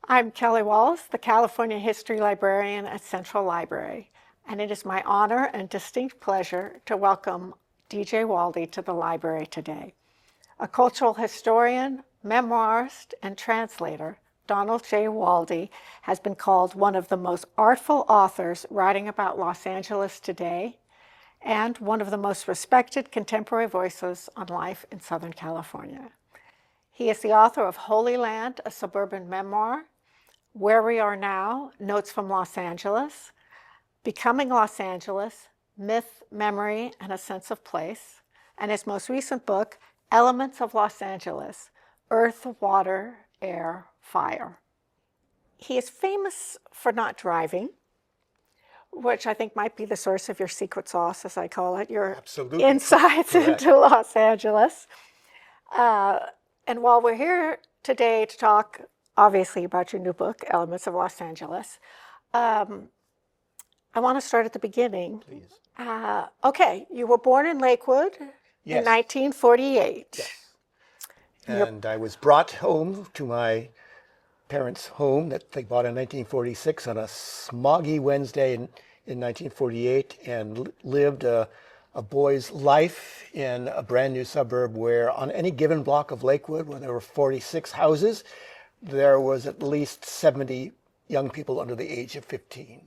I'm Kelly Wallace, the California History Librarian at Central Library, and it is my honor and distinct pleasure to welcome DJ Waldie to the library today. A cultural historian, memoirist, and translator, Donald J. Waldie has been called one of the most artful authors writing about Los Angeles today and one of the most respected contemporary voices on life in Southern California. He is the author of Holy Land, a Suburban Memoir, Where We Are Now, Notes from Los Angeles, Becoming Los Angeles, Myth, Memory, and a Sense of Place, and his most recent book, Elements of Los Angeles, Earth, Water, Air, Fire. He is famous for not driving, which I think might be the source of your secret sauce, as I call it, your Absolutely. insights Correct. into Los Angeles. And while we're here today to talk, obviously, about your new book, Elements of Los Angeles, I want to start at the beginning. Please. Okay, you were born in Lakewood in 1948. Yes. And I was brought home to my parents' home that they bought in 1946 on a smoggy Wednesday in 1948, and lived a boy's life in a brand new suburb where on any given block of Lakewood, where there were 46 houses, there was at least 70 young people under the age of 15.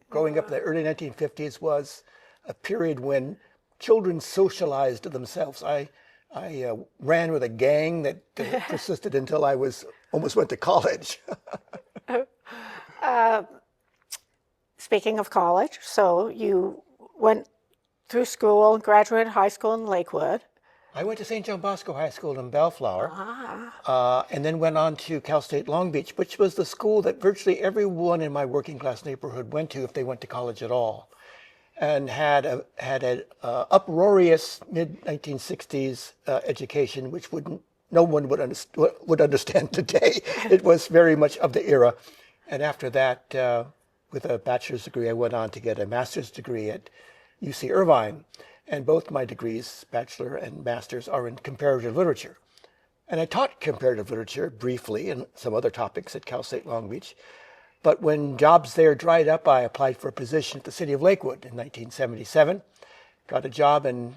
Growing up in the early 1950s was a period when children socialized themselves. I ran with a gang that persisted until I almost went to college. Speaking of college, so you went through school, graduated high school in Lakewood. I went to St. John Bosco High School in Bellflower, and then went on to Cal State Long Beach, which was the school that virtually everyone in my working class neighborhood went to if they went to college at all, and had an uproarious mid-1960s education, which no one would understand today. It was very much of the era. And after that, with a bachelor's degree, I went on to get a master's degree at UC Irvine. And both my degrees, bachelor and master's, are in comparative literature. And I taught comparative literature briefly and some other topics at Cal State Long Beach. But when jobs there dried up, I applied for a position at the city of Lakewood in 1977. Got a job, and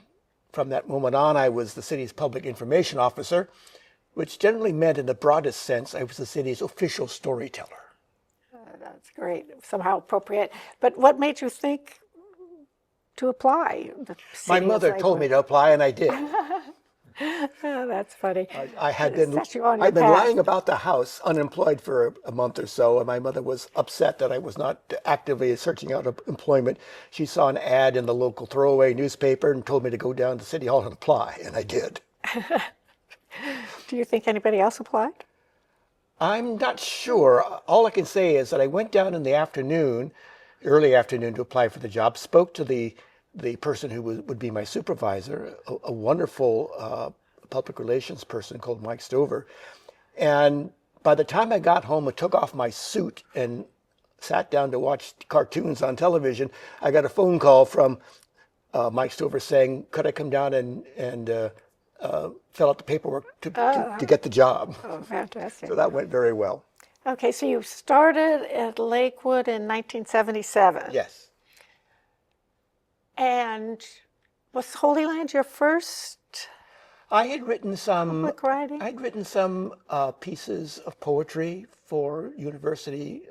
from that moment on, I was the city's public information officer, which generally meant, in the broadest sense, I was the city's official storyteller. That's great, somehow appropriate. But what made you think to apply? My mother told me to apply, and I did. Oh, that's funny. I've been lying about the house, unemployed for a month or so, and my mother was upset that I was not actively searching out employment. She saw an ad in the local throwaway newspaper and told me to go down to City Hall and apply, and I did. Do you think anybody else applied? I'm not sure. All I can say is that I went down in the afternoon, early afternoon, to apply for the job, spoke to the person who would be my supervisor, a wonderful public relations person called Mike Stover. And by the time I got home and took off my suit and sat down to watch cartoons on television, I got a phone call from Mike Stover saying, could I come down and fill out the paperwork to get the job. Oh, fantastic. So that went very well. Okay, so you started at Lakewood in 1977. Yes. And was Holy Land your first I had written some public writing? I'd written some pieces of poetry for university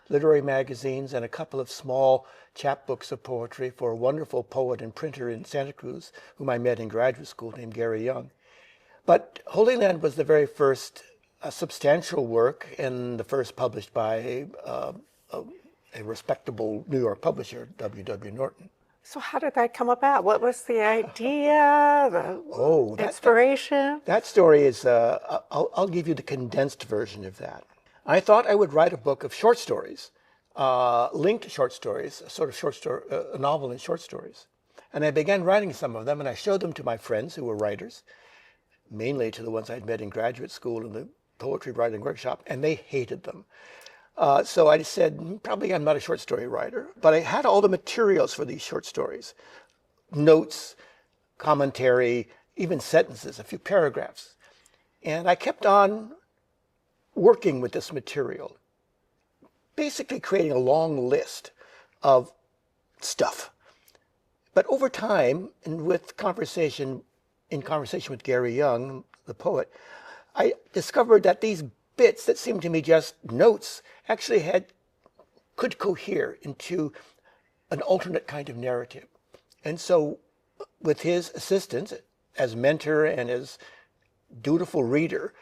literary magazines, and a couple of small chapbooks of poetry for a wonderful poet and printer in Santa Cruz, whom I met in graduate school, named Gary Young. But Holy Land was the very first substantial work, and the first published by a respectable New York publisher, W.W. Norton. So how did that come about? What was the idea, the inspiration? That story is, I'll give you the condensed version of that. I thought I would write a book of short stories, linked short stories, a sort of short story, a novel in short stories. And I began writing some of them, and I showed them to my friends who were writers, mainly to the ones I'd met in graduate school in the poetry writing workshop, and they hated them. So I said, probably I'm not a short story writer, but I had all the materials for these short stories, notes, commentary, even sentences, a few paragraphs. And I kept on working with this material. basically creating a long list of stuff. But over time, and in conversation with Gary Young, the poet, I discovered that these bits that seemed to me just notes actually could cohere into an alternate kind of narrative. And so with his assistance as mentor and as dutiful reader,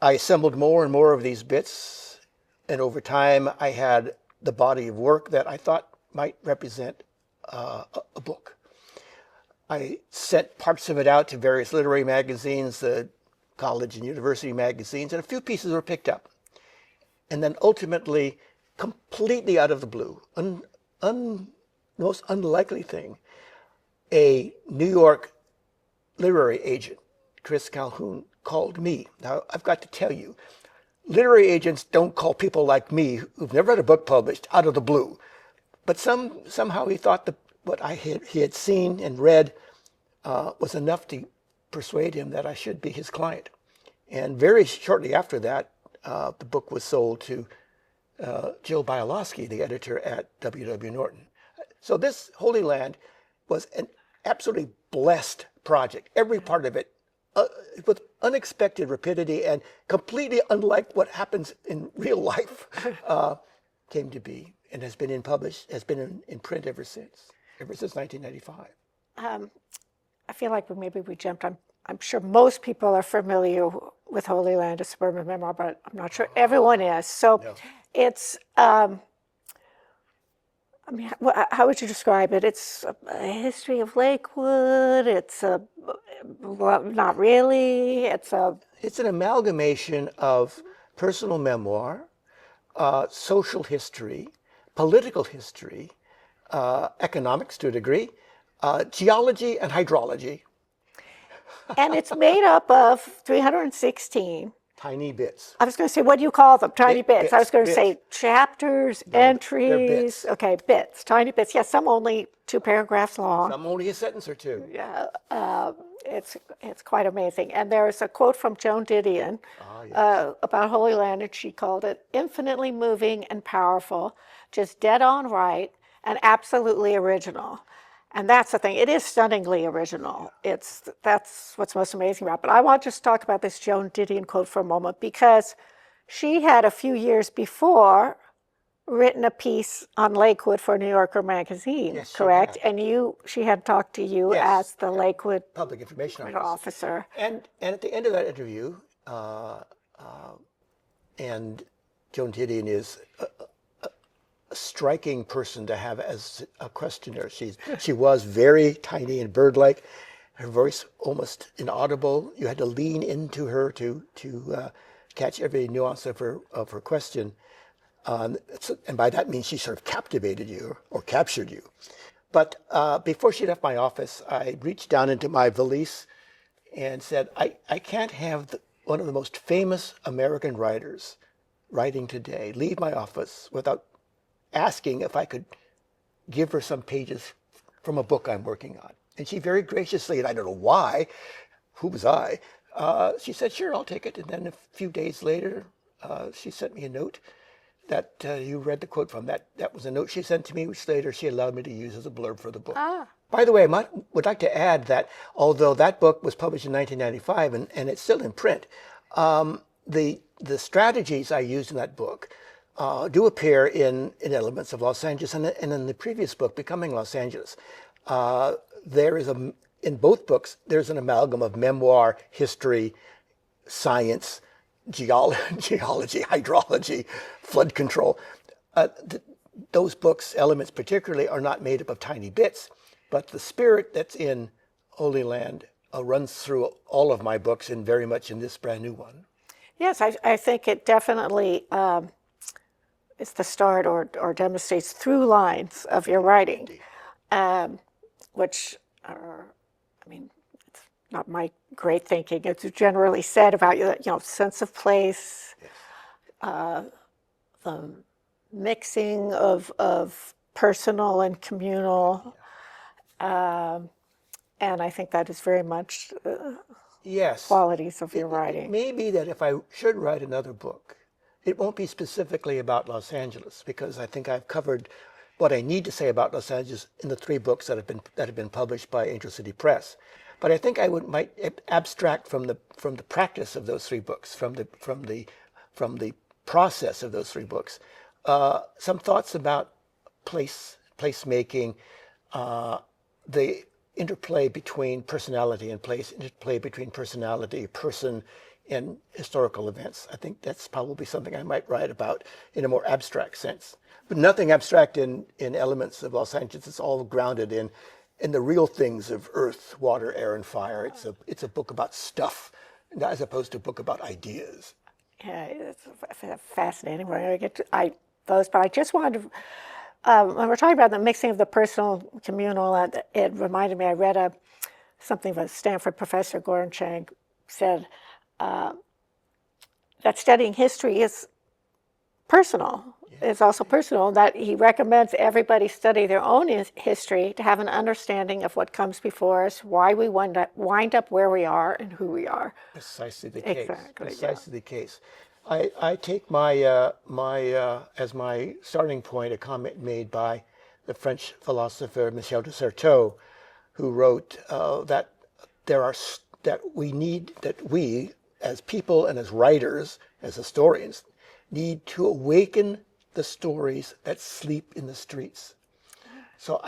I assembled more and more of these bits, and over time I had the body of work that I thought might represent a book. I sent parts of it out to various literary magazines, college and university magazines, and a few pieces were picked up. And then ultimately, completely out of the blue, most unlikely thing, a New York literary agent, Chris Calhoun, called me. Now, I've got to tell you, literary agents don't call people like me who've never had a book published out of the blue. But somehow he thought that what he had seen and read was enough to persuade him that I should be his client. And very shortly after that, the book was sold to Jill Bialowski, the editor at W.W. Norton. So this Holy Land was an absolutely blessed project. Every part of it, with unexpected rapidity and completely unlike what happens in real life, came to be and has been in print ever since 1995. I feel like maybe we jumped. I'm sure most people are familiar with Holy Land, a suburban memoir, but I'm not sure everyone is. So No. it's, I mean, how would you describe it? It's a history of Lakewood. Well, not really. It's an amalgamation of personal memoir, social history, political history, economics to a degree, geology and hydrology. And it's made up of 316. Tiny bits. I was going to say, what do you call them? Tiny bits. I was going to bits. say chapters, No, entries. they're bits. Okay, bits, tiny bits. Yes, some only 2 paragraphs long. Some only a sentence or two. Yeah, it's quite amazing. And there's a quote from Joan Didion about Holy Land, and she called it infinitely moving and powerful, just dead on right, and absolutely original. And that's the thing. It is stunningly original. That's what's most amazing about it. But I want to just talk about this Joan Didion quote for a moment, because she had a few years before written a piece on Lakewood for New Yorker magazine, Yes, correct? she had. And she had talked to you Yes. as the Lakewood Public Information officer. And at the end of that interview, and Joan Didion is a striking person to have as a questioner. She was very tiny and bird-like. Her voice almost inaudible. You had to lean into her to catch every nuance of her question. And by that means she sort of captivated you or captured you. But before she left my office, I reached down into my valise and said, I can't have one of the most famous American writers writing today leave my office without asking if I could give her some pages from a book I'm working on. And she very graciously, and I don't know why, who was I, she said, sure, I'll take it. And then a few days later, she sent me a note that you read the quote from. That was a note she sent to me, which later she allowed me to use as a blurb for the book. By the way, I would like to add that although that book was published in 1995 and it's still in print, the strategies I used in that book do appear in elements of Los Angeles, and in the previous book, Becoming Los Angeles, in both books, there's an amalgam of memoir, history, science, geology, hydrology, flood control. Those books, elements particularly, are not made up of tiny bits, but the spirit that's in Holy Land runs through all of my books and very much in this brand new one. Yes, I think it definitely is the start or demonstrates through lines of your writing, which are, I mean, it's not my great thinking. It's generally said about sense of place, the mixing of personal and communal, and I think that is very much yes. qualities of your writing. It may be that if I should write another book, It won't be specifically about Los Angeles, because I think I've covered what I need to say about Los Angeles in the 3 books that have been published by Angel City Press. But I think I might abstract from the practice of those 3 books, from the process of those 3 books, some thoughts about placemaking, the interplay between personality and place, interplay between personality, person, and historical events. I think that's probably something I might write about in a more abstract sense. But nothing abstract in elements of Los Angeles. It's all grounded in the real things of earth, water, air, and fire. It's a book about stuff, as opposed to a book about ideas. Yeah, it's fascinating. We're going to get to those, but I just wanted to, when we're talking about the mixing of the personal, communal, it reminded me, I read something that Stanford professor Gordon Chang said, that studying history is personal. Yeah. It's also personal, that he recommends everybody study their own history to have an understanding of what comes before us, why we wind up where we are, and who we are. Precisely the case. Exactly. Precisely the case. I take my as my starting point a comment made by the French philosopher Michel de Certeau, who wrote that we as people and as writers, as historians, need to awaken the stories that sleep in the streets. So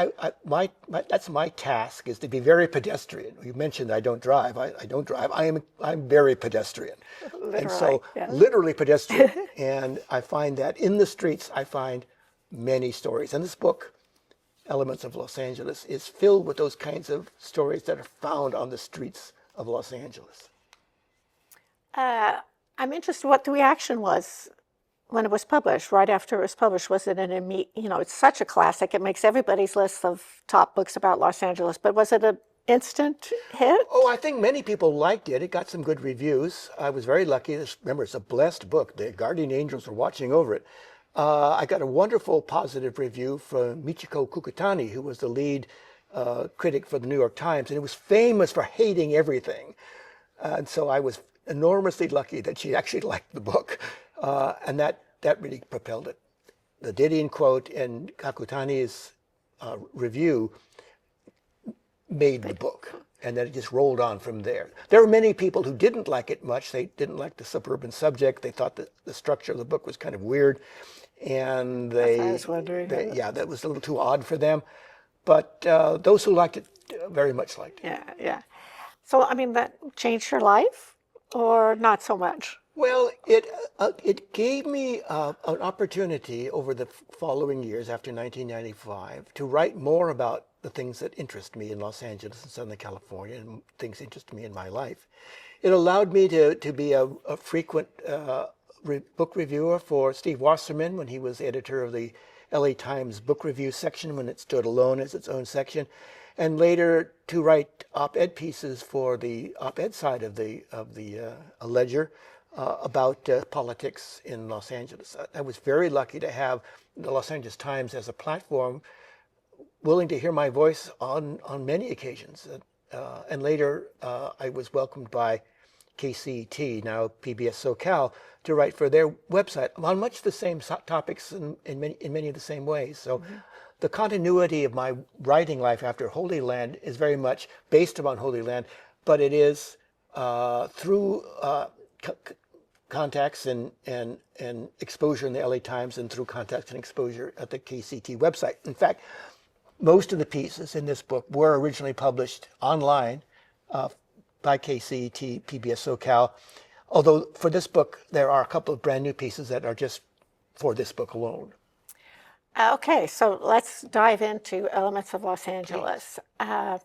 that's my task, is to be very pedestrian. You mentioned I don't drive. I don't drive. I'm very pedestrian. Literally, and so literally pedestrian. And I find that in the streets I find many stories. And this book, Elements of Los Angeles, is filled with those kinds of stories that are found on the streets of Los Angeles. I'm interested what the reaction was when it was published, right after it was published. Was it it's such a classic, it makes everybody's list of top books about Los Angeles, but was it an instant hit? Oh, I think many people liked it. It got some good reviews. I was very lucky. Remember, it's a blessed book. The guardian angels are watching over it. I got a wonderful positive review from Michiko Kukutani, who was the lead critic for the New York Times, and it was famous for hating everything. And so I was enormously lucky that she actually liked the book, and that really propelled it. The Didion quote in Kakutani's review made the book, and then it just rolled on from there. There were many people who didn't like it much. They didn't like the suburban subject. They thought that the structure of the book was kind of weird, and I was wondering. That was a little too odd for them. But those who liked it very much liked it. Yeah. So, that changed your life, or not so much? Well, it gave me an opportunity over the following years after 1995 to write more about the things that interest me in Los Angeles and Southern California, and things interest me in my life. It allowed me to be a frequent book reviewer for Steve Wasserman when he was editor of the LA Times book review section, when it stood alone as its own section, and later to write op-ed pieces for the op-ed side of the ledger about politics in Los Angeles. I was very lucky to have the Los Angeles Times as a platform, willing to hear my voice on many occasions. And later I was welcomed by KCET, now PBS SoCal, to write for their website on much the same topics in many of the same ways. So the continuity of my writing life after Holy Land is very much based upon Holy Land, but it is through contacts and exposure in the LA Times, and through contacts and exposure at the KCT website. In fact, most of the pieces in this book were originally published online by KCET, PBS SoCal, although for this book there are a couple of brand new pieces that are just for this book alone. Okay, so let's dive into Elements of Los Angeles. It's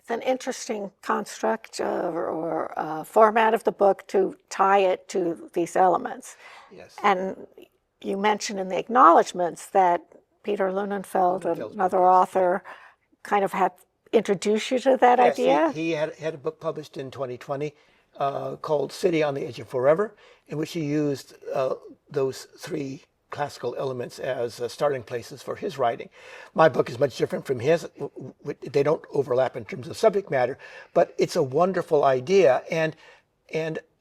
an interesting construct or format of the book to tie it to these elements. Yes. And you mentioned in the acknowledgments that Peter Lunenfeld, another author, kind of had introduced you to that idea? He had a book published in 2020 called City on the Edge of Forever, in which he used those 3 classical elements as starting places for his writing. My book is much different from his. They don't overlap in terms of subject matter, but it's a wonderful idea. And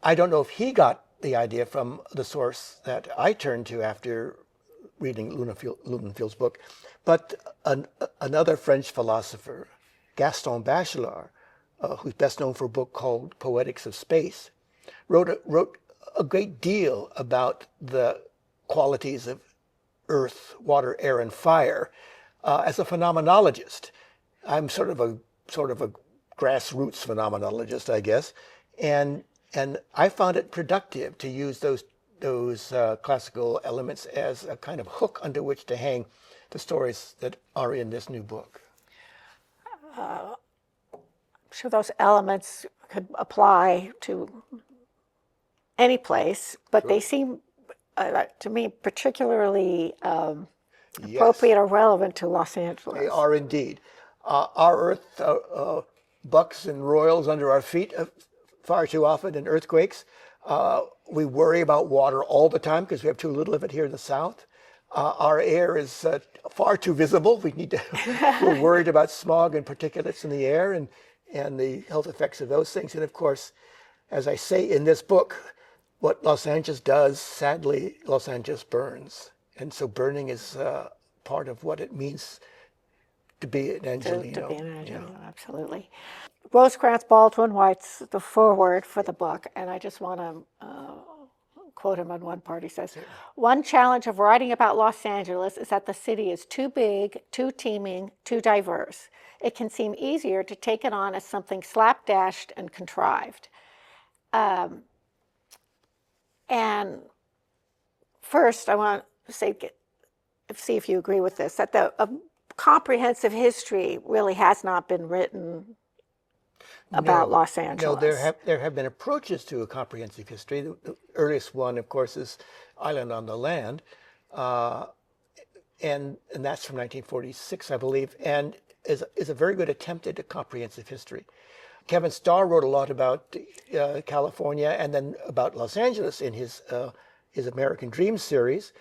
I don't know if he got the idea from the source that I turned to after reading Lumenfield's book, but another French philosopher, Gaston Bachelard, who's best known for a book called Poetics of Space, wrote a great deal about the qualities of earth, water, air, and fire as a phenomenologist. I'm sort of a grassroots phenomenologist, I guess, and I found it productive to use those classical elements as a kind of hook under which to hang the stories that are in this new book. I'm sure those elements could apply to any place, but they seem, to me, particularly appropriate or relevant to Los Angeles. They are indeed. Our earth bucks and roils under our feet far too often in earthquakes. We worry about water all the time because we have too little of it here in the South. Our air is far too visible. We're worried about smog and particulates in the air and the health effects of those things. And of course, as I say in this book, what Los Angeles does, sadly, Los Angeles burns. And so burning is part of what it means to be an Angelino. To be an Angelino, absolutely. Rosecrans Baldwin writes the foreword for the book, and I just want to quote him on one part. He says, "One challenge of writing about Los Angeles is that the city is too big, too teeming, too diverse. It can seem easier to take it on as something slapdashed and contrived." And first, I want to say, see if you agree with this, that a comprehensive history really has not been written about Los Angeles. No, there have been approaches to a comprehensive history. The earliest one, of course, is Island on the Land, and that's from 1946, I believe, and is a very good attempt at a comprehensive history. Kevin Starr wrote a lot about California and then about Los Angeles in his American Dreams series,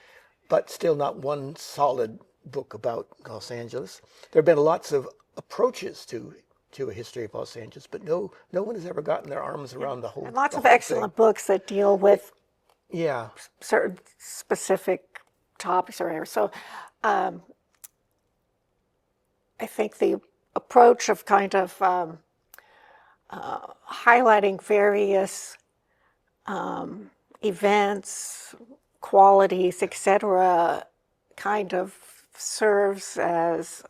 but still not one solid book about Los Angeles. There have been lots of approaches to a history of Los Angeles, but no one has ever gotten their arms around the whole thing. And lots of excellent books that deal with certain specific topics or areas. So I think the approach of kind of highlighting various events, qualities, etc., kind of serves as,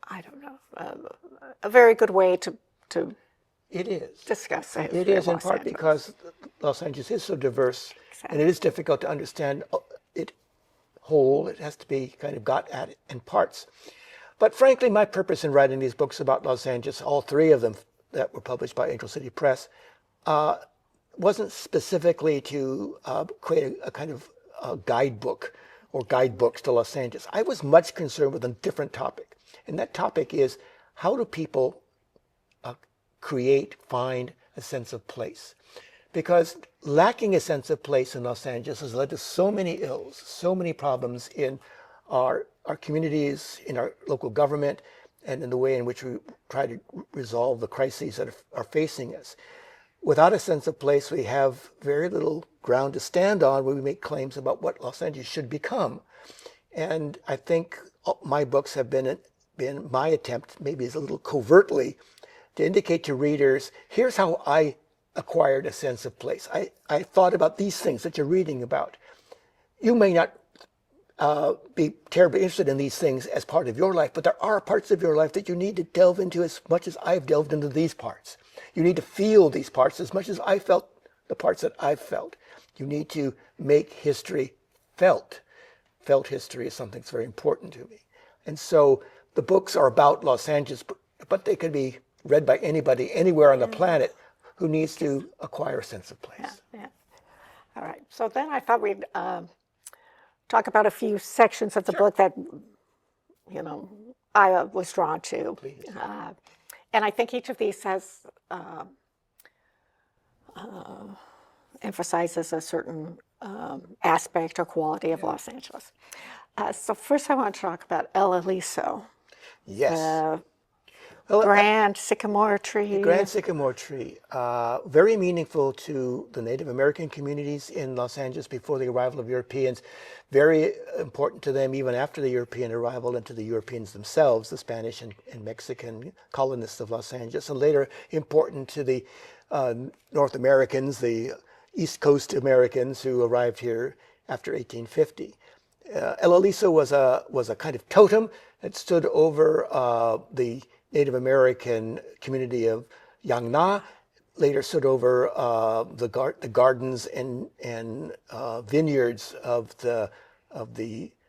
I don't know, a very good way to it is. discuss the history It is of in Los part Angeles. because Los Angeles is so diverse, and it is difficult to understand it whole. It has to be kind of got at in parts. But frankly, my purpose in writing these books about Los Angeles, all three of them that were published by Angel City Press, wasn't specifically to create a kind of guidebook or guidebooks to Los Angeles. I was much concerned with a different topic, and that topic is, how do people find a sense of place? Because lacking a sense of place in Los Angeles has led to so many ills, so many problems in our communities, in our local government, and in the way in which we try to resolve the crises that are facing us. Without a sense of place, we have very little ground to stand on when we make claims about what Los Angeles should become. And I think my books have been my attempt, maybe it's a little covertly, to indicate to readers, here's how I acquired a sense of place. I thought about these things that you're reading about. You may not be terribly interested in these things as part of your life, but there are parts of your life that you need to delve into as much as I've delved into these parts. You need to feel these parts as much as I felt the parts that I've felt. You need to make history felt. Felt history is something that's very important to me. And so the books are about Los Angeles, but they can be read by anybody, anywhere on the planet who needs to acquire a sense of place. Yeah. All right. So then I thought we'd talk about a few sections of the book that, I was drawn to. Please. And I think each of these has emphasizes a certain aspect or quality of Los Angeles. So first I want to talk about El Aliso. Yes. Well, grand sycamore tree. Grand sycamore tree, very meaningful to the Native American communities in Los Angeles before the arrival of Europeans, very important to them even after the European arrival, and to the Europeans themselves, the Spanish and Mexican colonists of Los Angeles, and later important to the North Americans, the East Coast Americans who arrived here after 1850. El Aliso was a kind of totem that stood over the Native American community of Yangna, later stood over the gardens and vineyards of the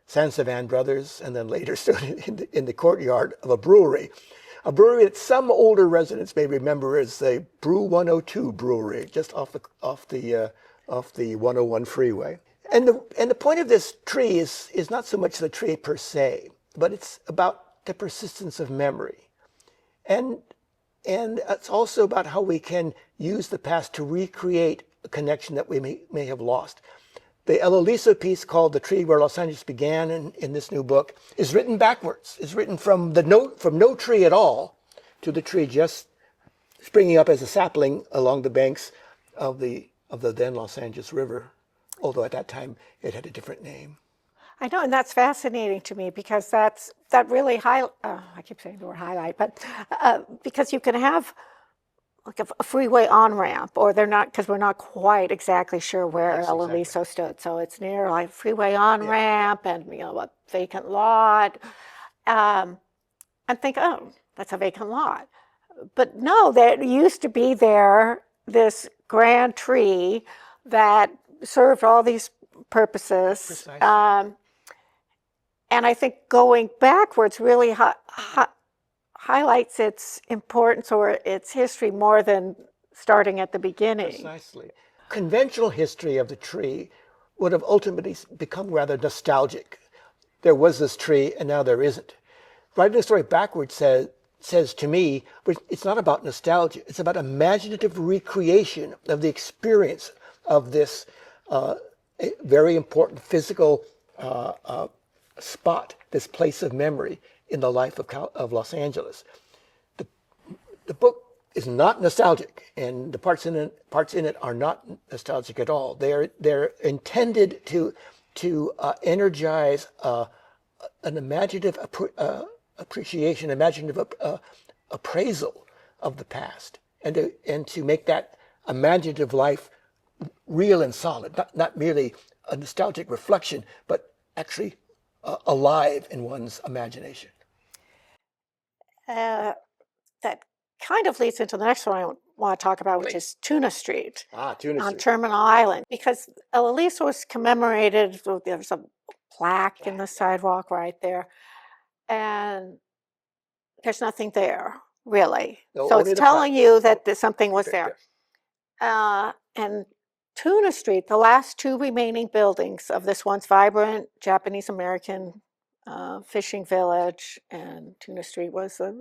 Sansavan brothers, and then later stood in the courtyard of a brewery that some older residents may remember as the Brew 102 brewery, just off the 101 freeway. And the point of this tree is not so much the tree per se, but it's about the persistence of memory. And it's also about how we can use the past to recreate a connection that we may have lost. The El Aliso piece, called "The Tree Where Los Angeles Began" in this new book, is written backwards. It's written from no tree at all to the tree just springing up as a sapling along the banks of the then Los Angeles River, although at that time it had a different name. I know, and that's fascinating to me because that really I keep saying the word highlight, but because you can have like a freeway on-ramp, or they're not, because we're not quite exactly sure where El Aliso stood. So it's near like freeway on-ramp and a vacant lot, and think, oh, that's a vacant lot. But no, there used to be this grand tree that served all these purposes. Precisely. And I think going backwards really highlights its importance or its history more than starting at the beginning. Precisely. Conventional history of the tree would have ultimately become rather nostalgic. There was this tree and now there isn't. Writing the story backwards says to me, it's not about nostalgia, it's about imaginative recreation of the experience of this very important physical spot, this place of memory in the life of Los Angeles. The book is not nostalgic, and the parts in it are not nostalgic at all. They're intended to energize an imaginative appreciation, imaginative appraisal of the past, and to make that imaginative life real and solid, not merely a nostalgic reflection, but actually alive in one's imagination. That kind of leads into the next one I want to talk about, which is Tuna Street. Tuna on Street. Terminal Island, because El Aliso was commemorated. There's a plaque in the sidewalk right there, and there's nothing there really. No, so only it's the telling plaque. you that something was there. And Tuna Street, the last two remaining buildings of this once vibrant Japanese-American fishing village, and Tuna Street was the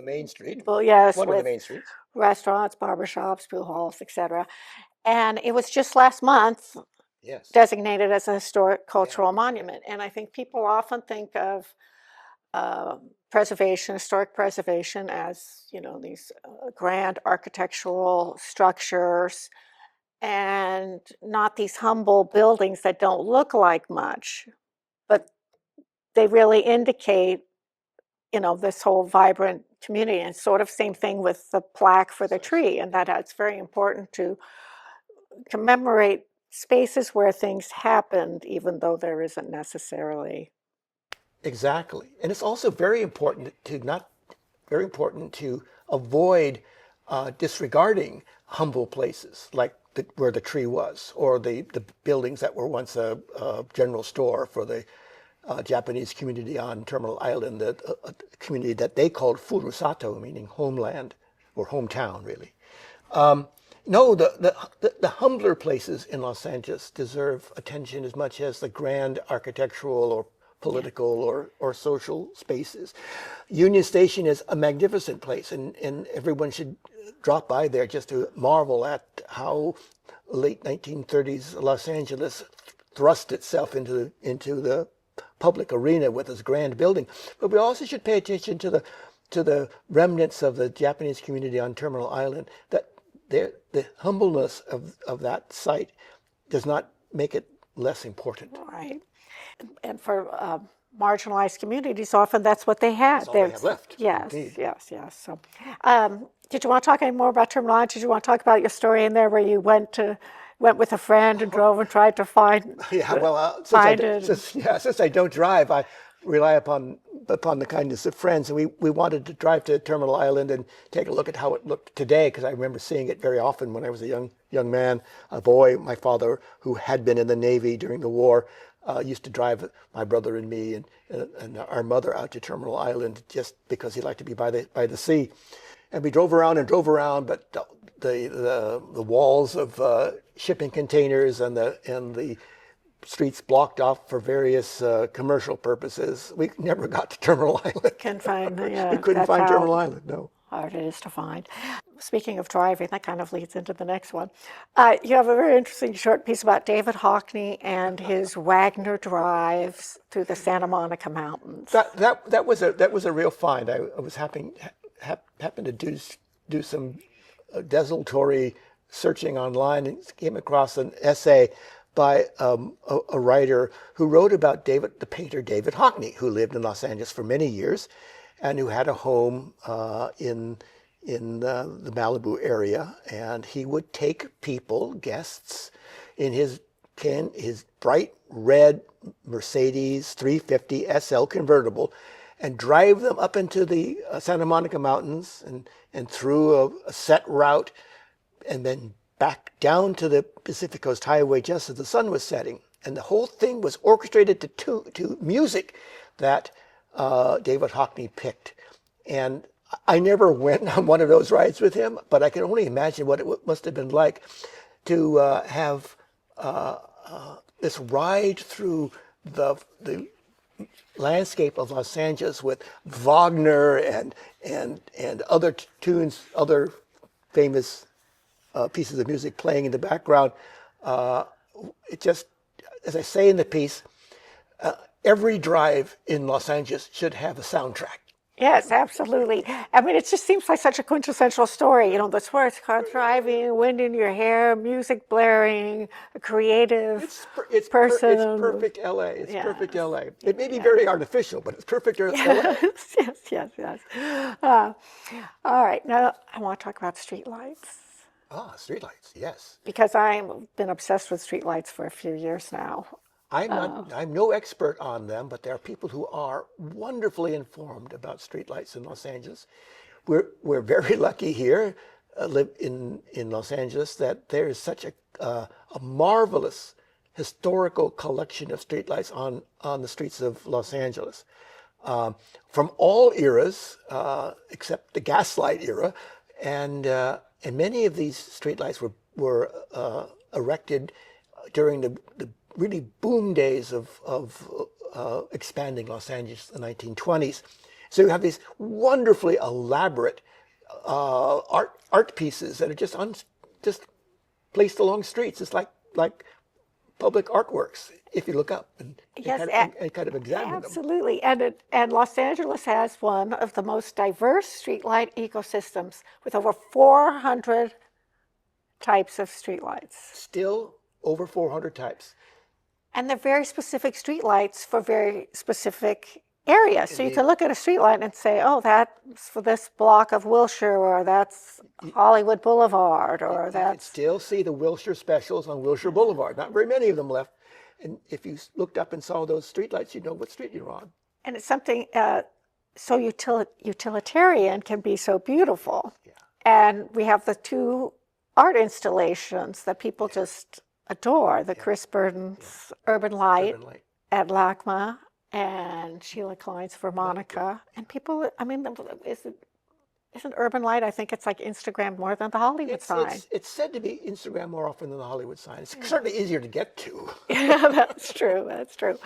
main street. Well, yes, One of with the main streets. restaurants, barbershops, pool halls, etc. And it was just last month Yes. designated as a historic cultural monument. And I think people often think of historic preservation as, these grand architectural structures, and not these humble buildings that don't look like much, but they really indicate, this whole vibrant community. And sort of same thing with the plaque for the tree, and that it's very important to commemorate spaces where things happened, even though there isn't necessarily. Exactly. And it's also very important to avoid disregarding humble places like where the tree was, or the buildings that were once a general store for the Japanese community on Terminal Island, a community that they called Furusato, meaning homeland or hometown, really. No, the humbler places in Los Angeles deserve attention as much as the grand architectural or political or social spaces. Union Station is a magnificent place, and everyone should drop by there just to marvel at how late 1930s Los Angeles thrust itself into the public arena with this grand building. But we also should pay attention to to the remnants of the Japanese community on Terminal Island, that the humbleness of that site does not make it less important. Right. And for marginalized communities, often that's what they had. That's all they have left. Yes, Indeed. yes, yes. So, did you want to talk any more about Terminal Island? Did you want to talk about your story in there where you went with a friend and drove and tried to find since I don't drive, I rely upon the kindness of friends, and we wanted to drive to Terminal Island and take a look at how it looked today, because I remember seeing it very often when I was a young man, a boy. My father, who had been in the Navy during the war, used to drive my brother and me and our mother out to Terminal Island just because he liked to be by the sea. And we drove around, but the walls of shipping containers and the streets blocked off for various commercial purposes. We never got to Terminal Island. We couldn't find Terminal Island, no. Hard it is to find. Speaking of driving, that kind of leads into the next one. You have a very interesting short piece about David Hockney and his Wagner drives through the Santa Monica Mountains. That was a real find. I was happened to do some desultory searching online and came across an essay by a writer who wrote about the painter David Hockney, who lived in Los Angeles for many years and who had a home in the Malibu area. And he would take guests, in his bright red Mercedes 350 SL convertible, and drive them up into the Santa Monica Mountains and through a set route, and then back down to the Pacific Coast Highway just as the sun was setting. And the whole thing was orchestrated to music that David Hockney picked. And I never went on one of those rides with him, but I can only imagine what it must have been like to have this ride through the landscape of Los Angeles with Wagner and other tunes, other famous pieces of music playing in the background. It just, as I say in the piece, every drive in Los Angeles should have a soundtrack. Yes, absolutely. I mean, it just seems like such a quintessential story. You know, the sports car driving, wind in your hair, music blaring, a creative person. It's perfect LA. It's perfect LA. It may be very artificial, but it's perfect LA. Yes. All right, now I want to talk about streetlights. Streetlights, yes. Because I've been obsessed with streetlights for a few years now. I'm no expert on them, but there are people who are wonderfully informed about streetlights in Los Angeles. We're very lucky here, live in Los Angeles, that there is such a marvelous historical collection of streetlights on the streets of Los Angeles, from all eras except the gaslight era, and many of these streetlights were erected during the really boom days of expanding Los Angeles in the 1920s. So you have these wonderfully elaborate art pieces that are just placed along streets. It's like public artworks if you look up and kind of examine them. Absolutely. And Los Angeles has one of the most diverse streetlight ecosystems with over 400 types of streetlights. Still over 400 types. And they're very specific streetlights for very specific areas. So you can look at a streetlight and say, oh, that's for this block of Wilshire, or that's Hollywood Boulevard, or that's... You can still see the Wilshire specials on Wilshire Boulevard. Not very many of them left. And if you looked up and saw those streetlights, you'd know what street you're on. And it's something so utilitarian can be so beautiful. Yeah. And we have the two art installations that people just adore, the Chris Burden's Urban Light at LACMA and Sheila Klein's Vermonica. And people, I mean, isn't Urban Light, I think it's like Instagram more than the Hollywood sign. It's said to be Instagram more often than the Hollywood sign. It's certainly easier to get to. Yeah, that's true. The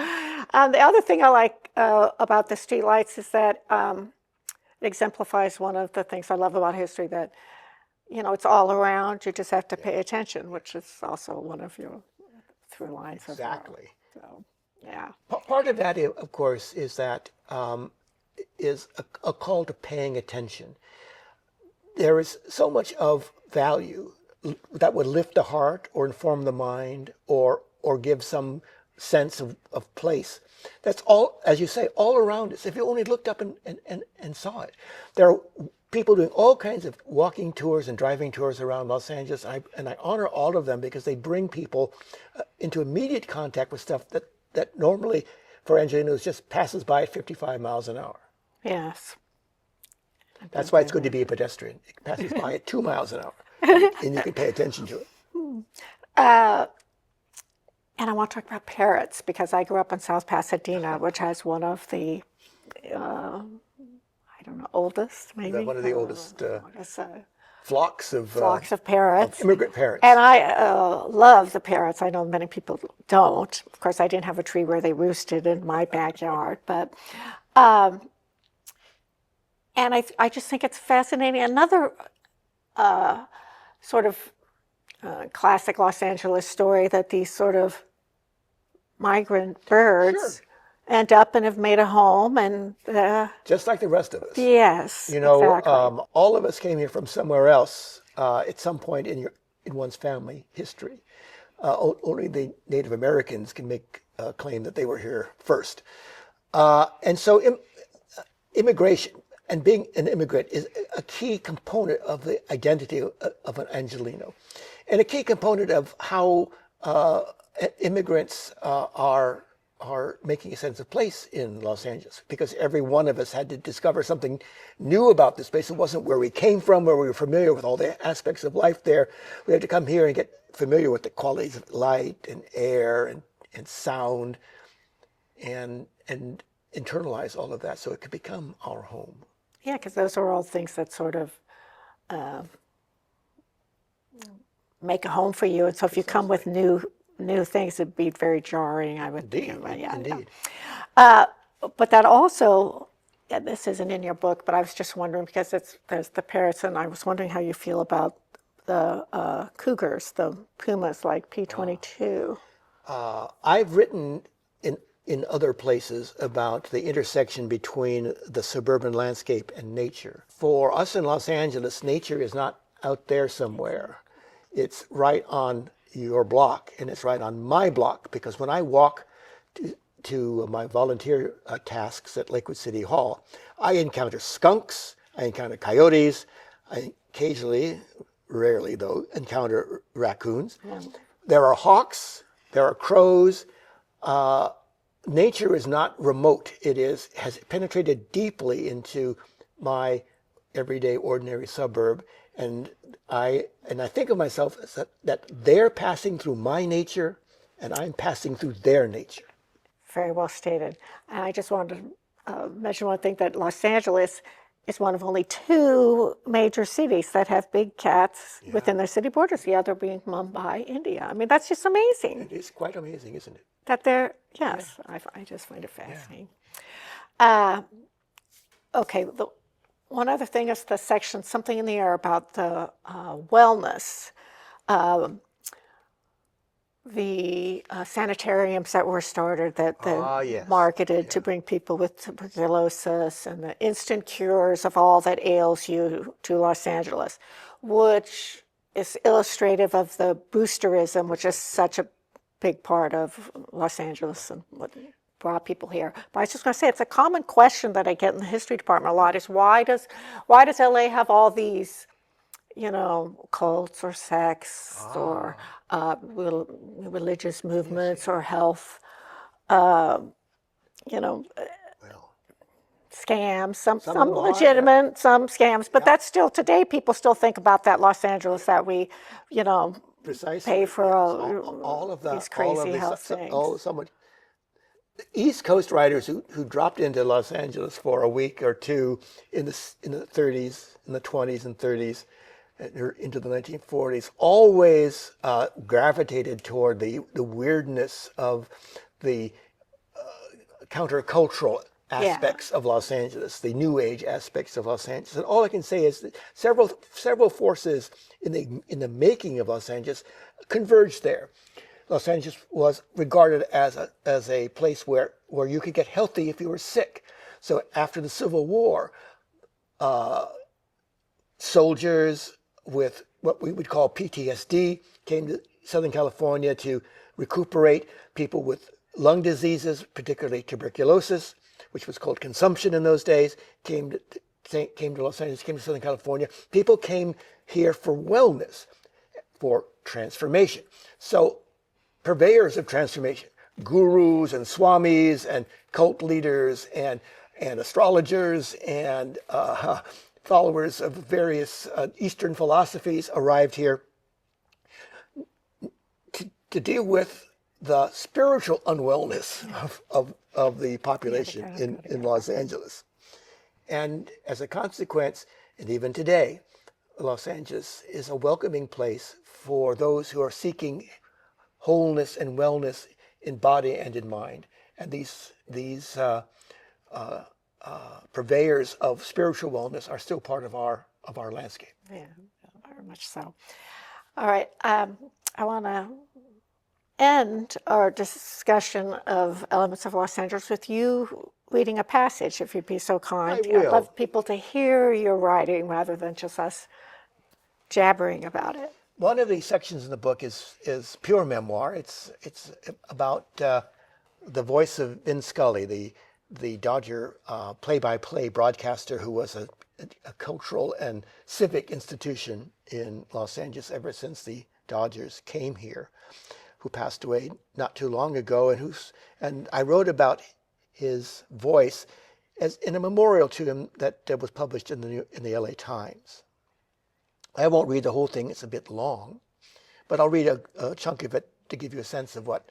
other thing I like about the streetlights is that it exemplifies one of the things I love about history, that you know, it's all around. You just have to pay attention, which is also one of your through lines. Exactly. So, yeah. Part of that, of course, is that is a call to paying attention. There is so much of value that would lift the heart or inform the mind or give some sense of place. That's all, as you say, all around us. If you only looked up and saw it. There are people doing all kinds of walking tours and driving tours around Los Angeles, and I honor all of them because they bring people into immediate contact with stuff that normally for Angelenos just passes by at 55 miles an hour. Yes. That's why it's good to be a pedestrian. It passes by at 2 miles an hour, and you can pay attention to it. And I want to talk about parrots because I grew up in South Pasadena, which has one of the, I don't know, oldest maybe. One of the oldest flocks of parrots, of immigrant parrots. And I love the parrots. I know many people don't. Of course, I didn't have a tree where they roosted in my backyard, but. And I just think it's fascinating. Another sort of classic Los Angeles story that these sort of migrant birds end up and have made a home. And just like the rest of us. Yes, you know, exactly. all of us came here from somewhere else at some point in one's family history. Only the Native Americans can make a claim that they were here first. And so immigration and being an immigrant is a key component of the identity of an Angeleno, and a key component of how immigrants are making a sense of place in Los Angeles, because every one of us had to discover something new about this place. It wasn't where we came from, where we were familiar with all the aspects of life there. We had to come here and get familiar with the qualities of light and air and sound and internalize all of that so it could become our home. Yeah, because those are all things that sort of make a home for you. And so if you come with new things, it'd be very jarring, I would think. Indeed. But that also, and this isn't in your book, but I was just wondering, because there's the parrots, and I was wondering how you feel about the cougars, the pumas like P-22. I've written in other places about the intersection between the suburban landscape and nature. For us in Los Angeles, nature is not out there somewhere. It's right on your block, and it's right on my block, because when I walk to my volunteer tasks at Lakewood City Hall, I encounter skunks, I encounter coyotes, I occasionally, rarely though, encounter raccoons. There are hawks, there are crows. Nature is not remote. It has penetrated deeply into my everyday, ordinary suburb, and I think of myself as that they're passing through my nature, and I'm passing through their nature. Very well stated. And I just wanted to mention one thing, that Los Angeles is one of only 2 major cities that have big cats within their city borders, the other being Mumbai, India. I mean, that's just amazing. It is quite amazing, isn't it? That they're, yes, yeah. I just find it fascinating. Okay, one other thing is the section, something in the air about the wellness. The sanitariums that were started that marketed to bring people with tuberculosis, and the instant cures of all that ails you to Los Angeles, which is illustrative of the boosterism, which is such a big part of Los Angeles and what brought people here. But I was just going to say, it's a common question that I get in the history department a lot, is why does LA have all these, cults or sects or religious movements or health, scams, some legitimate, some scams, but that's still, today people still think about that Los Angeles that we, Precisely. pay for all of these crazy health things. East Coast writers who dropped into Los Angeles for a week or two in the 30s, in the 20s and 30s, into the 1940s, always gravitated toward the weirdness of the countercultural aspects of Los Angeles, the New Age aspects of Los Angeles. And all I can say is that several forces in the making of Los Angeles converged there. Los Angeles was regarded as a place where you could get healthy if you were sick. So after the Civil War, soldiers with what we would call PTSD came to Southern California to recuperate. People with lung diseases, particularly tuberculosis, which was called consumption in those days, came to Los Angeles, came to Southern California. People came here for wellness, for transformation. So purveyors of transformation, gurus and swamis and cult leaders and astrologers and followers of various Eastern philosophies arrived here to deal with the spiritual unwellness of the population in Los Angeles. And as a consequence, and even today, Los Angeles is a welcoming place for those who are seeking wholeness and wellness in body and in mind. And these purveyors of spiritual wellness are still part of our landscape. Yeah, very much so. All right, I want to end our discussion of Elements of Los Angeles with you reading a passage, if you'd be so kind. I will. I'd love people to hear your writing rather than just us jabbering about it. One of the sections in the book is pure memoir. It's about the voice of Vin Scully, the Dodger play-by-play broadcaster who was a cultural and civic institution in Los Angeles ever since the Dodgers came here, who passed away not too long ago, and I wrote about his voice as in a memorial to him that was published in the LA Times. I won't read the whole thing, it's a bit long, but I'll read a chunk of it to give you a sense of what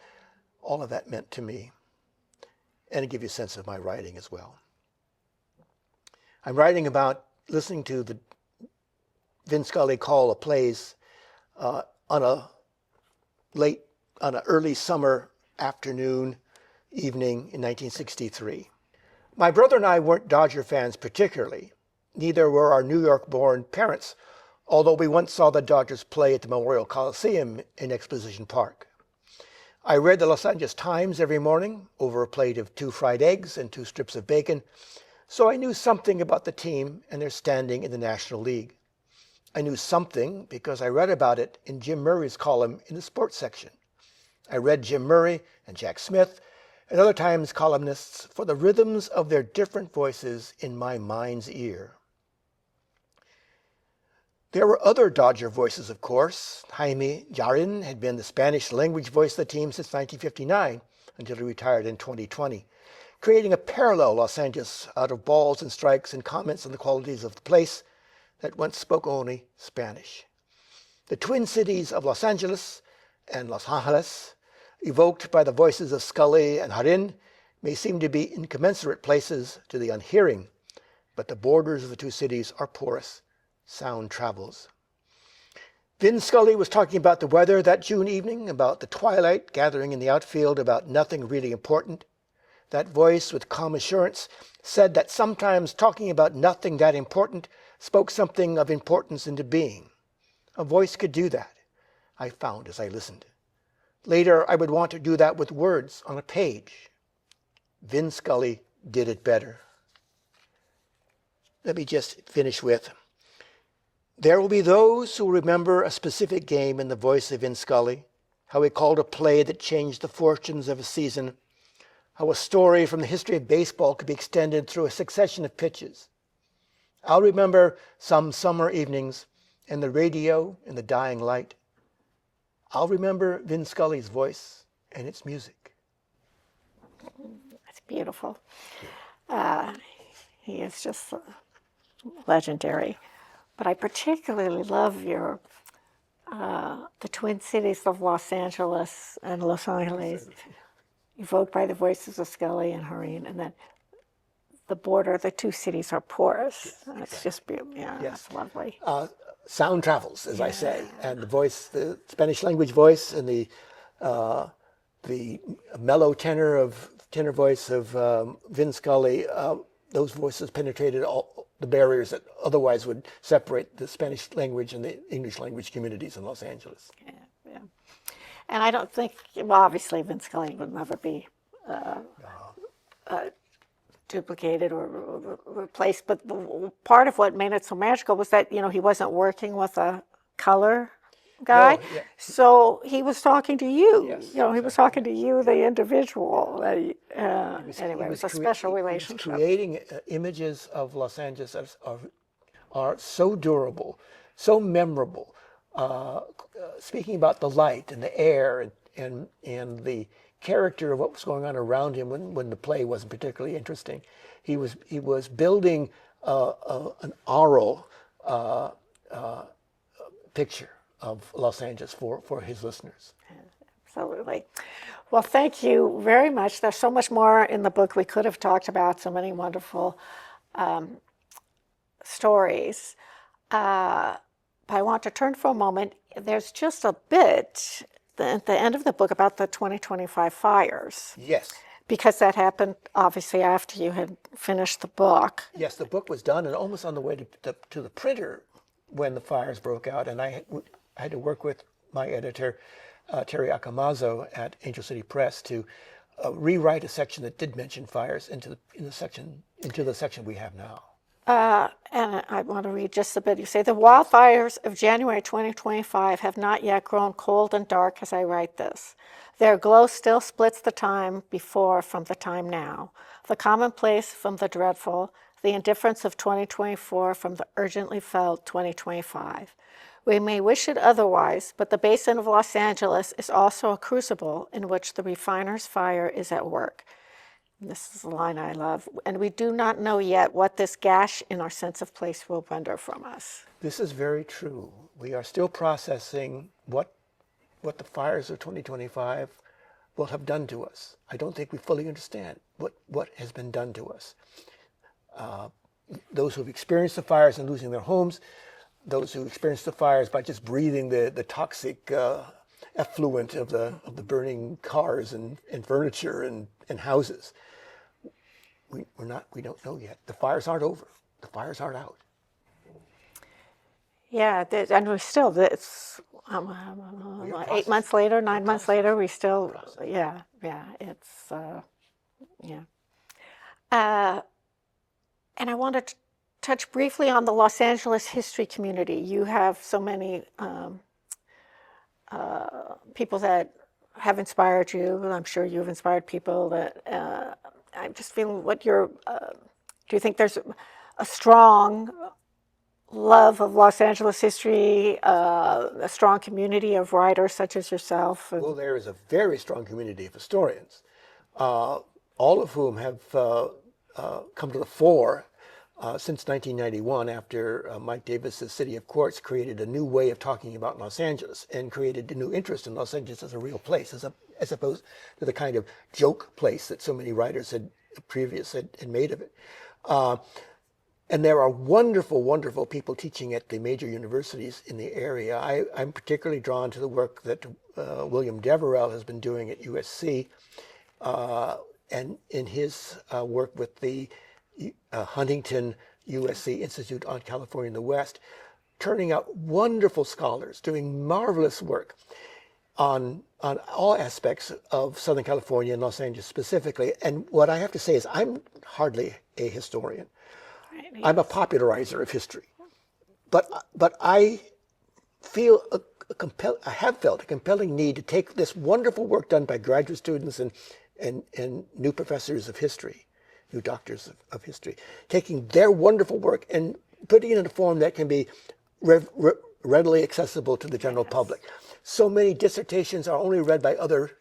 all of that meant to me, and to give you a sense of my writing as well. I'm writing about listening to the Vin Scully call of plays on an early summer afternoon, evening in 1963. My brother and I weren't Dodger fans particularly. Neither were our New York-born parents, although we once saw the Dodgers play at the Memorial Coliseum in Exposition Park. I read the Los Angeles Times every morning over a plate of 2 fried eggs and 2 strips of bacon, so I knew something about the team and their standing in the National League. I knew something because I read about it in Jim Murray's column in the sports section. I read Jim Murray and Jack Smith and other Times columnists for the rhythms of their different voices in my mind's ear. There were other Dodger voices, of course. Jaime Jarrín had been the Spanish language voice of the team since 1959 until he retired in 2020, creating a parallel Los Angeles out of balls and strikes and comments on the qualities of the place that once spoke only Spanish. The twin cities of Los Angeles and Los Angeles, evoked by the voices of Scully and Jarrín, may seem to be incommensurate places to the unhearing, but the borders of the two cities are porous. Sound travels. Vin Scully was talking about the weather that June evening, about the twilight gathering in the outfield, about nothing really important. That voice, with calm assurance, said that sometimes talking about nothing that important spoke something of importance into being. A voice could do that, I found as I listened. Later, I would want to do that with words on a page. Vin Scully did it better. Let me just finish with, there will be those who remember a specific game in the voice of Vin Scully, how he called a play that changed the fortunes of a season, how a story from the history of baseball could be extended through a succession of pitches. I'll remember some summer evenings and the radio in the dying light. I'll remember Vin Scully's voice and its music. That's beautiful. He is just legendary. But I particularly love your the twin cities of Los Angeles and Los Angeles, evoked by the voices of Scully and Jarrín, and then the border, the two cities are porous. Yes, it's just beautiful. Yeah, yes. It's lovely. Sound travels, as I say, and the voice, the Spanish language voice, and the mellow tenor voice of Vin Scully. Those voices penetrated all the barriers that otherwise would separate the Spanish language and the English language communities in Los Angeles. Yeah. And I don't think, well, obviously Vin Scully would never be duplicated or replaced. But part of what made it so magical was that, he wasn't working with a color guy. No, yeah. So he was talking to you. Yes, He was talking to you, the individual. Anyway, it was a special relationship. He was creating images of Los Angeles that are so durable, so memorable. Speaking about the light and the air and the character of what was going on around him when the play wasn't particularly interesting. He was building an aural picture of Los Angeles for his listeners. Absolutely. Well, thank you very much. There's so much more in the book we could have talked about, so many wonderful stories. But I want to turn for a moment. There's just a bit at the end of the book about the 2025 fires. Yes. Because that happened, obviously, after you had finished the book. Yes, the book was done and almost on the way to the printer when the fires broke out. And I had to work with my editor, Terry Acclamazo at Angel City Press, to rewrite a section that did mention fires into the section we have now. And I want to read just a bit. You say, the wildfires of January 2025 have not yet grown cold and dark as I write this. Their glow still splits the time before from the time now, the commonplace from the dreadful, the indifference of 2024 from the urgently felt 2025. We may wish it otherwise, but the basin of Los Angeles is also a crucible in which the refiner's fire is at work. This is a line I love. And we do not know yet what this gash in our sense of place will render from us. This is very true. We are still processing what the fires of 2025 will have done to us. I don't think we fully understand what has been done to us. Those who've experienced the fires and losing their homes, those who experienced the fires by just breathing the toxic effluent of the burning cars and furniture and houses. We don't know yet. The fires aren't over. The fires aren't out. Yeah, and we still, it's 8 months later, 9 months later, we still, it's, and I wanted to touch briefly on the Los Angeles history community. You have so many people that have inspired you, and I'm sure you've inspired people that, I'm just feeling do you think there's a strong love of Los Angeles history, a strong community of writers such as yourself? Well, there is a very strong community of historians, all of whom have come to the fore since 1991, after Mike Davis's City of Quartz created a new way of talking about Los Angeles and created a new interest in Los Angeles as a real place, as opposed to the kind of joke place that so many writers had made of it. And there are wonderful, wonderful people teaching at the major universities in the area. I'm particularly drawn to the work that William Deverell has been doing at USC, and in his work with the Huntington USC Institute on California in the West, turning out wonderful scholars doing marvelous work on all aspects of Southern California and Los Angeles specifically. And what I have to say is I'm hardly a historian. Right, yes. I'm a popularizer of history. But I feel I have felt a compelling need to take this wonderful work done by graduate students and new professors of history, new doctors of history, taking their wonderful work and putting it in a form that can be readily accessible to the general public. So many dissertations are only read by other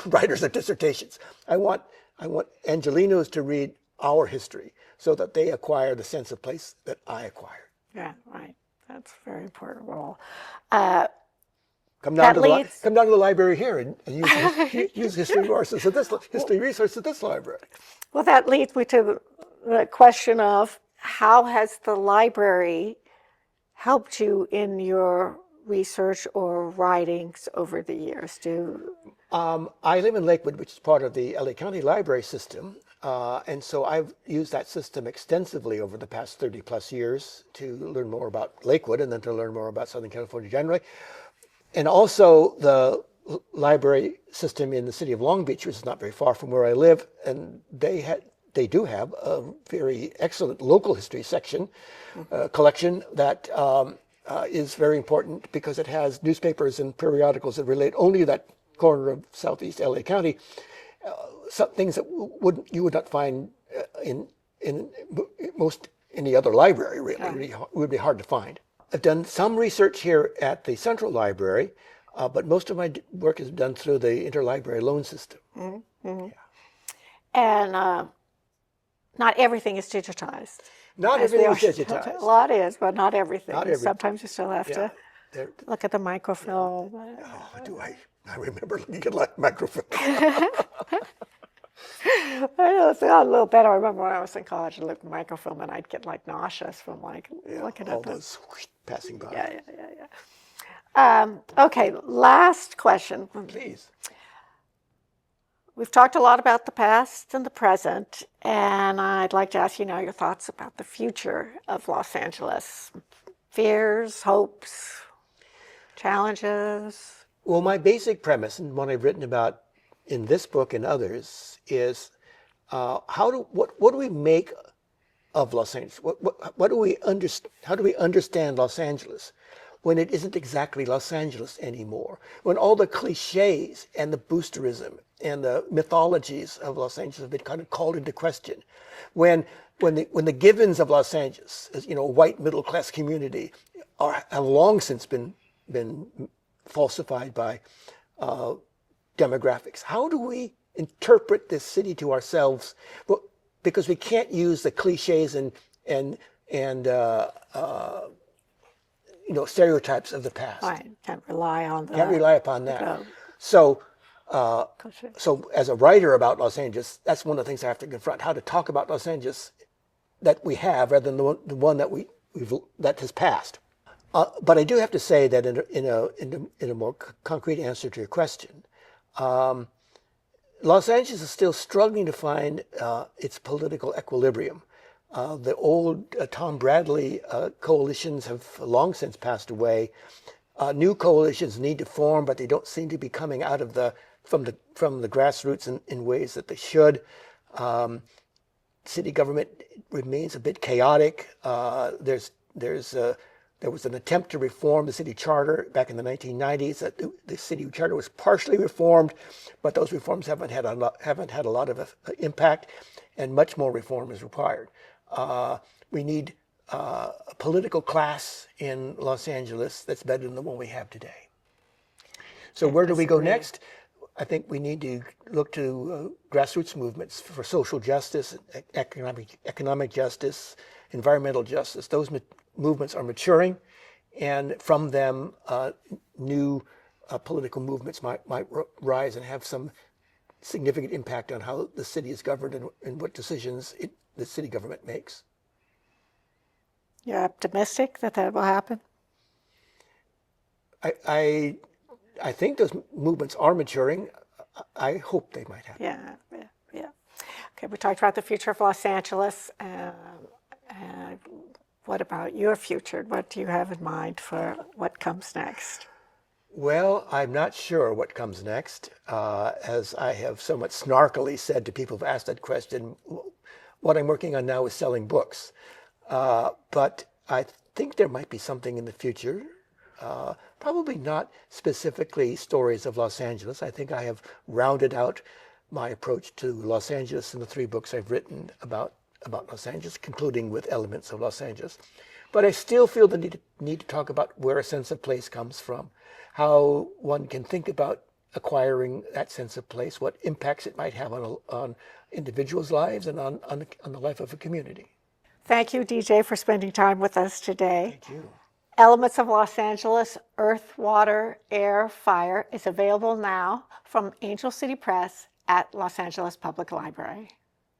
writers of dissertations. I want Angelinos to read our history so that they acquire the sense of place that I acquired. Yeah, right. That's a very important role. Come down to the library here and use history resources at this library. Well, that leads me to the question of how has the library helped you in your research or writings over the years? I live in Lakewood, which is part of the LA County Library system. And so I've used that system extensively over the past 30 plus years to learn more about Lakewood and then to learn more about Southern California generally. And also the library system in the city of Long Beach, which is not very far from where I live. And they they do have a very excellent local history section, collection that is very important because it has newspapers and periodicals that relate only to that corner of southeast LA County. Some things that you would not find in most any other library, really. It would be hard to find. I've done some research here at the Central Library, but most of my work is done through the interlibrary loan system. Mm-hmm. Yeah. And not everything is digitized. Not everything is digitized. A lot is, but not everything. Not everything. Sometimes you still have to look at the microfilm. Oh, do I remember looking at microfilm. I know, it's a little better. I remember when I was in college, I'd look at microfilm and I'd get like nauseous from looking at all those passing by. Okay, last question. Please. We've talked a lot about the past and the present, and I'd like to ask you now your thoughts about the future of Los Angeles. Fears, hopes, challenges. Well, my basic premise, and what I've written about in this book and others, is how do we make of Los Angeles? What do we understand? How do we understand Los Angeles when it isn't exactly Los Angeles anymore? When all the cliches and the boosterism and the mythologies of Los Angeles have been kind of called into question, when the givens of Los Angeles, as a white middle class community, have long since been falsified by demographics. How do we interpret this city to ourselves? Well, because we can't use the cliches and stereotypes of the past. Right. Can't rely on that. Can't rely upon that. So as a writer about Los Angeles, that's one of the things I have to confront: how to talk about Los Angeles that we have, rather than the one that has passed. But I do have to say that in a more concrete answer to your question, Los Angeles is still struggling to find its political equilibrium. The old Tom Bradley coalitions have long since passed away. New coalitions need to form, but they don't seem to be coming out of from the grassroots in ways that they should. City government remains a bit chaotic. There was an attempt to reform the city charter back in the 1990s. That the city charter was partially reformed, but those reforms haven't had a lot of impact, and much more reform is required. We need a political class in Los Angeles that's better than the one we have today. So where do we go next? I think we need to look to grassroots movements for social justice, economic justice, environmental justice. Those movements are maturing, and from them, new political movements might rise and have some significant impact on how the city is governed and what decisions the city government makes. You're optimistic that will happen? I think those movements are maturing. I hope they might happen. Yeah. Okay, we talked about the future of Los Angeles. What about your future? What do you have in mind for what comes next? Well, I'm not sure what comes next. As I have somewhat snarkily said to people who've asked that question, what I'm working on now is selling books. But I think there might be something in the future. Probably not specifically stories of Los Angeles. I think I have rounded out my approach to Los Angeles in the 3 books I've written about Los Angeles, concluding with elements of Los Angeles. But I still feel the need to talk about where a sense of place comes from, how one can think about acquiring that sense of place, what impacts it might have on individuals' lives and on the life of a community. Thank you, DJ, for spending time with us today. Thank you. Elements of Los Angeles, Earth, Water, Air, Fire is available now from Angel City Press at Los Angeles Public Library.